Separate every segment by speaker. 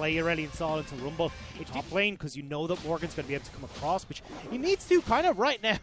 Speaker 1: play Aurelion Sol into Rumble in top lane because you know that Morgan's going to be able to come across, which he needs to kind of right now.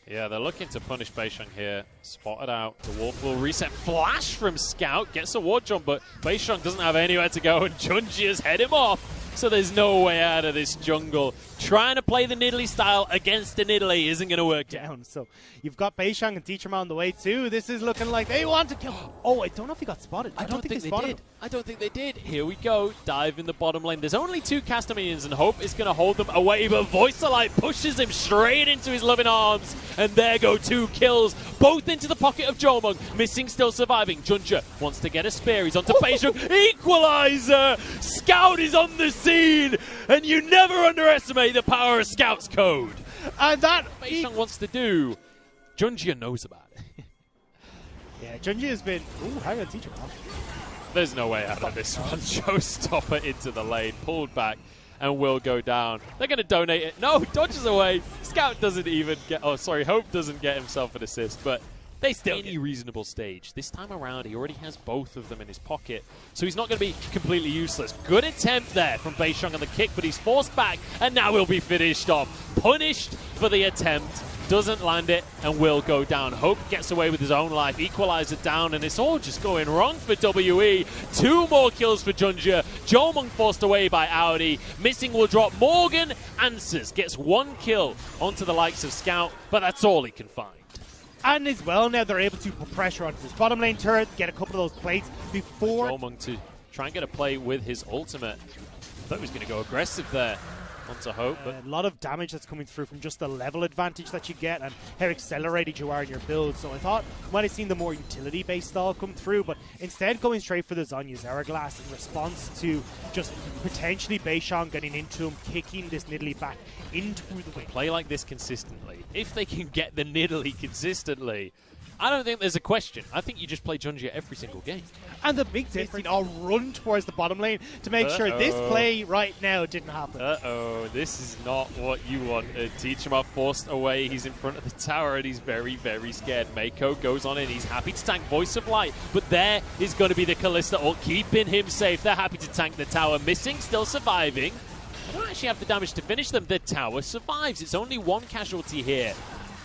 Speaker 2: Yeah, they're looking to punish Beisheng here. Spotted out. The Wolf will reset. Flash from Scout. Gets a ward jump, but Beisheng doesn't have anywhere to go, and Junji has head him off. So there's no way out of this jungle. Trying to play the Nidalee style against the Nidalee isn't going to work down.
Speaker 1: So you've got Beisheng and Teacherma on the way too. This is looking like they want to kill. Oh, I don't know if he got spotted.
Speaker 2: I don't think they did. I don't think they did. Here we go. Dive in the bottom lane. There's only 2 caster minions, and Hope is going to hold them away, but Voice of Light pushes him straight into his loving arms, and there go 2 kills, both into the pocket of Jomung. Missing still surviving. Junja wants to get a spear. He's onto Beisheng. Equalizer! Scout is on the scene, and you never underestimate the power of Scout's code. And that Beisheng wants to do, Junjia knows about it.
Speaker 1: Yeah, Junji has been... Ooh, hang on, Teacher.
Speaker 2: There's no way out of this one. Showstopper into the lane, pulled back, and will go down. They're going to donate it. No, dodges away. Scout doesn't even get... Oh, sorry, Hope doesn't get himself an assist, but they still any reasonable stage. This time around, he already has both of them in his pocket, so he's not going to be completely useless. Good attempt there from Beisheng on the kick, but he's forced back, and now he'll be finished off. Punished for the attempt. Doesn't land it and will go down. Hope gets away with his own life. Equalizer down, and it's all just going wrong for WE. 2 more kills for Junja. Jomung forced away by Audi. Missing will drop. Morgan answers. Gets 1 kill onto the likes of Scout, but that's all he can find.
Speaker 1: And as well, now they're able to put pressure onto this bottom lane turret, get a couple of those plates before...
Speaker 2: Jomung to try and get a play with his ultimate. Thought he was going to go aggressive there. Onto Hope, but
Speaker 1: a lot of damage that's coming through from just the level advantage that you get and how accelerated you are in your build. So I thought might have seen the more utility-based style come through, but instead going straight for the Zhonya's Hourglass in response to just potentially Beisheng getting into him, kicking this Nidalee back into the wing.
Speaker 2: Play like this consistently. If they can get the Nidalee consistently, I don't think there's a question. I think you just play Junji every single game.
Speaker 1: And the big difference, I'll run towards the bottom lane to make sure this play right now didn't happen.
Speaker 2: This is not what you want. Teacherma forced away. He's in front of the tower, and he's very, very scared. Mako goes on in. He's happy to tank Voice of Light, but there is going to be the Kalista ult, keeping him safe. They're happy to tank the tower. Missing, still surviving. I don't actually have the damage to finish them. The tower survives. It's only 1 casualty here.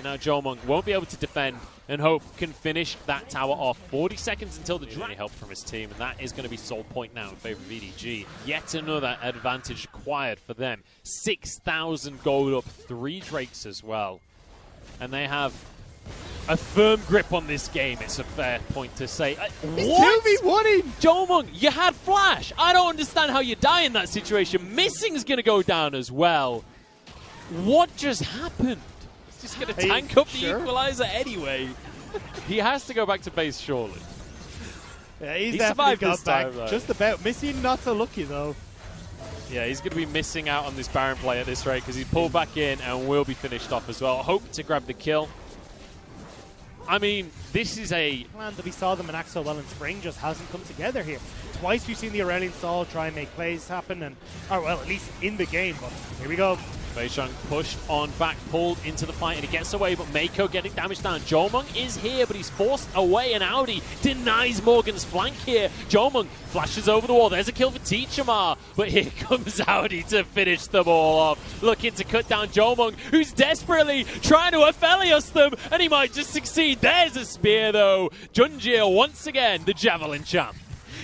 Speaker 2: Now Jomung won't be able to defend, and Hope can finish that tower off. 40 seconds until the dragon help from his team, and that is going to be sole point now in favor of EDG. Yet another advantage acquired for them. 6,000 gold up, 3 Drakes as well. And they have a firm grip on this game, it's a fair point to say.
Speaker 1: What? 2v1-ing!
Speaker 2: Jomung, you had Flash! I don't understand how you die in that situation. Missing's going to go down as well. What just happened? He's just going to tank up the equalizer anyway. He has to go back to base, surely.
Speaker 1: Yeah, he survived this time, though. Just about. Missing, not so lucky, though.
Speaker 2: Yeah, he's going to be missing out on this Baron play at this rate because he's pulled back in and will be finished off as well. Hope to grab the kill. I mean, this is a
Speaker 1: plan that we saw them enact so well in spring just hasn't come together here. Twice we've seen the Aurelion Sol try and make plays happen, and or well, at least in the game. But here we go.
Speaker 2: Beisheng pushed on back, pulled into the fight, and he gets away, but Mako getting damage down. Jomung is here, but he's forced away, and Audi denies Morgan's flank here. Jomung flashes over the wall. There's a kill for Teacherma, but here comes Audi to finish them all off. Looking to cut down Jomung, who's desperately trying to Aphelios them, and he might just succeed. There's a spear, though. Junjia, once again, the Javelin champ.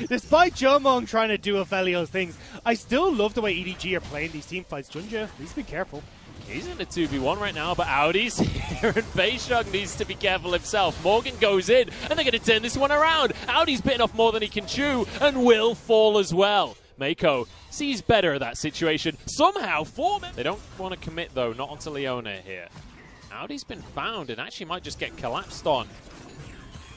Speaker 1: Despite Jomung trying to do Aphelios things, I still love the way EDG are playing these team fights. Junja, please be careful.
Speaker 2: He's in a 2v1 right now, but Audi's here, and Beisheng needs to be careful himself. Morgan goes in, and they're going to turn this one around. Audi's bitten off more than he can chew, and will fall as well. Mako sees better that situation. Somehow, they don't want to commit, though, not onto Leona here. Audi's been found, and actually might just get collapsed on.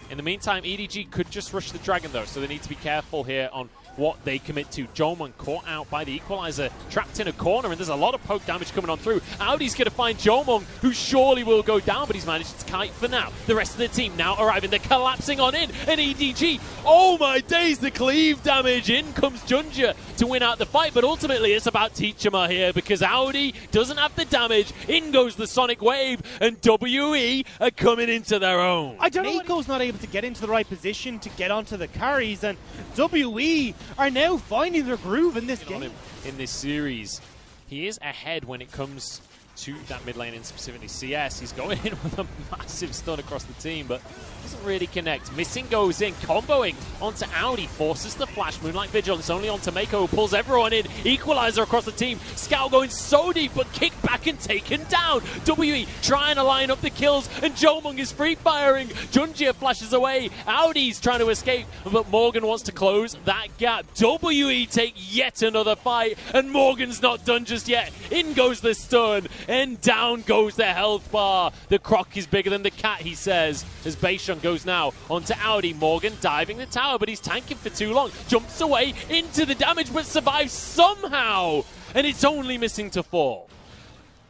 Speaker 2: In the meantime, EDG could just rush the dragon, though, so they need to be careful here on what they commit to. Jomung caught out by the equalizer, trapped in a corner, and there's a lot of poke damage coming on through. Audi's going to find Jomung, who surely will go down, but he's managed to kite for now. The rest of the team now arriving. They're collapsing on in, and EDG, oh my days, the cleave damage. In comes Junja to win out the fight, but ultimately it's about Teacherma here, because Audi doesn't have the damage. In goes the Sonic Wave, and WE are coming into their own.
Speaker 1: I don't know. Mako's not able to get into the right position to get onto the carries, and WE are now finding their groove in this game.
Speaker 2: In this series, he is ahead when it comes to that mid lane, and specifically CS. He's going in with a massive stun across the team, but doesn't really connect. Missing goes in, comboing onto Audi, forces the flash. Moonlight Vigilance only onto Mako, who pulls everyone in. Equalizer across the team. Scout going so deep, but kicked back and taken down. WE trying to line up the kills, and Jomung is free firing. Junjia flashes away. Audi's trying to escape, but Morgan wants to close that gap. WE take yet another fight, and Morgan's not done just yet. In goes the stun, and down goes the health bar. The croc is bigger than the cat, he says, as Beishun goes now onto Audi. Morgan diving the tower, but he's tanking for too long. Jumps away into the damage, but survives somehow, and it's only missing to fall.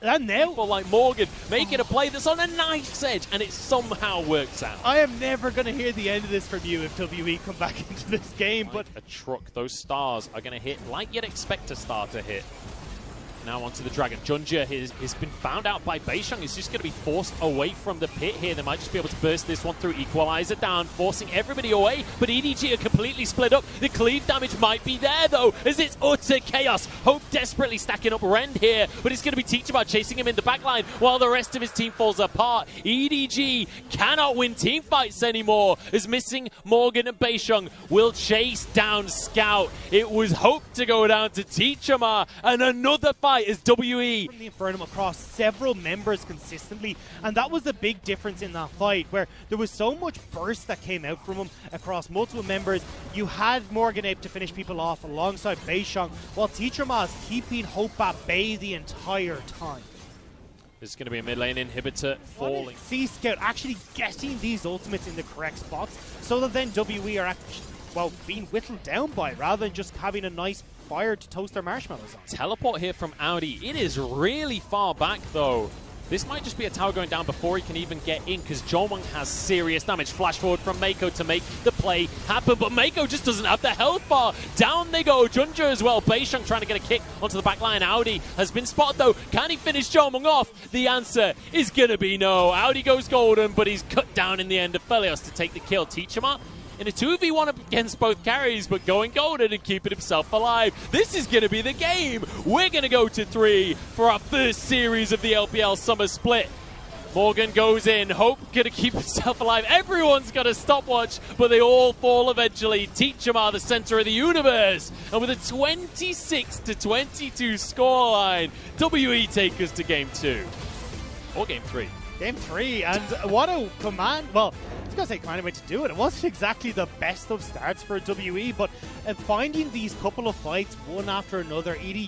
Speaker 1: And now,
Speaker 2: people like Morgan making a play that's on a knife's edge, and it somehow works out.
Speaker 1: I am never going to hear the end of this from you if WE come back into this game.
Speaker 2: Like
Speaker 1: but
Speaker 2: a truck, those stars are going to hit like you'd expect a star to hit. Now onto the Dragon. Junjia has been found out by Beishun. He's just going to be forced away from the pit here. They might just be able to burst this one through. Equalizer down, forcing everybody away. But EDG are completely split up. The cleave damage might be there, though, as it's utter chaos. Hope desperately stacking up Rend here, but it's going to be Teachable chasing him in the backline while the rest of his team falls apart. EDG cannot win team fights anymore, as missing Morgan and Beishun will chase down Scout. It was Hope to go down to Teachama, and another fight is WE.
Speaker 1: The Infernum across several members consistently, and that was the big difference in that fight, where there was so much burst that came out from him across multiple members. You had Morgan able to finish people off alongside Beishun, while Teacherma is keeping Hope at bay the entire time.
Speaker 2: There's going to be a mid lane inhibitor falling.
Speaker 1: C Scout actually getting these ultimates in the correct spots, so that then WE are actually, well, being whittled down by, rather than just having a nice fire to toast their marshmallows on.
Speaker 2: Teleport here from Audi. It is really far back, though. This might just be a tower going down before he can even get in, because Jomung has serious damage. Flash forward from Mako to make the play happen, but Mako just doesn't have the health bar. Down they go. Junja as well. Beishun trying to get a kick onto the back line. Audi has been spotted, though. Can he finish Jomung off? The answer is going to be no. Audi goes golden, but he's cut down in the end of Felios to take the kill. Teachama in a 2v1 against both carries, but going golden and keeping himself alive. This is going to be the game. We're going to go to 3 for our first series of the LPL Summer Split. Morgan goes in. Hope going to keep himself alive. Everyone's got a stopwatch, but they all fall eventually. Teachama, the center of the universe. And with a 26-22 scoreline, WE take us to game 2. Or game 3.
Speaker 1: Game 3, and what a command. Well, I was going to say command way to do it. It wasn't exactly the best of starts for WE, but finding these couple of fights one after another, EDG